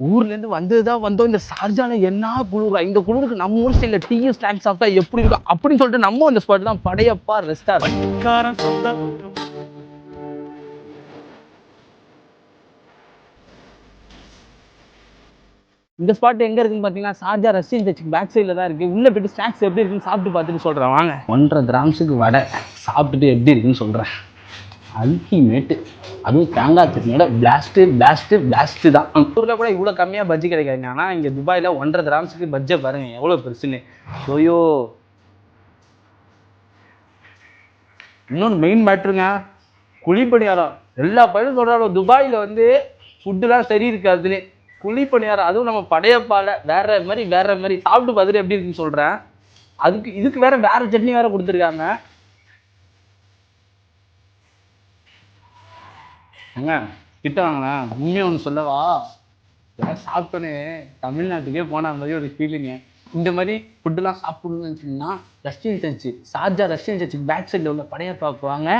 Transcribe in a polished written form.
ஊர்லேருந்து வந்ததுதான் வந்தோம். இந்த ஷார்ஜால என்ன குளிரா, இந்த குளிருக்கு நம்ம ஊர் ஸ்டைலில் டீயும் ஸ்நாக்ஸ் சாப்பிட்டா எப்படி இருக்கும் அப்படின்னு சொல்லிட்டு நம்ம அந்த ஸ்பாட் தான் படையப்பா ரெஸ்டாரண்ட். இந்த ஸ்பாட் எங்கே இருக்குன்னு பார்த்தீங்கன்னா ஷார்ஜா ரஷ்யன் சர்ச்சுக்கு பேக் சைடில் தான் இருக்குது. உள்ளே போய்ட்டு ஸ்நாக்ஸ் எப்படி இருக்குன்னு சாப்பிட்டு பார்த்துட்டு சொல்கிறேன் வாங்க. 1.5 கிராம்ஸுக்கு வடை சாப்பிட்டுட்டு எப்படி இருக்குன்னு சொல்கிறேன். அல்டிமேட்டு. அதுவும் தேங்காய் சட்னியோட பிளாஸ்ட்டு தான். ஊரில் கூட இவ்வளோ கம்மியாக பஜ்ஜி கிடைக்காதுங்க. ஆனால் இங்கே துபாயில் 1.5 கிராம்ஸுக்கு பஜ்ஜை பாருங்கள் எவ்வளோ பெருசுன்னு. ஷோயோ இன்னொன்று மெயின் மேட்ருங்க, குழிப்பணியாரம். எல்லா பையனும் சொல்கிறாரோ துபாயில் வந்து ஃபுட்டுலாம் சரி இருக்காதுன்னு. குழிப்பணியாரம் அதுவும் நம்ம படையப்பால வேற மாதிரி சாப்பிட்டு பார்த்துட்டு எப்படி இருக்குன்னு சொல்கிறேன். இதுக்கு வேற சட்னி வேற கொடுத்துருக்காங்க. ஏங்க கிட்ட வாங்களேன், உண்மையாக ஒன்று சொல்லவா, இதெல்லாம் சாப்பிட்டோன்னே தமிழ்நாட்டுக்கே போன மாதிரி ஒரு ஃபீலிங்க. இந்த மாதிரி ஃபுட்டுலாம் சாப்பிடணும்னு நினச்சிங்கன்னா ரஷ்யன் சர்ச்சு, ஷார்ஜா ரஷ்யன் சர்ச்சுக்கு பேக் சைடில் உள்ள படையப்பா வாங்க.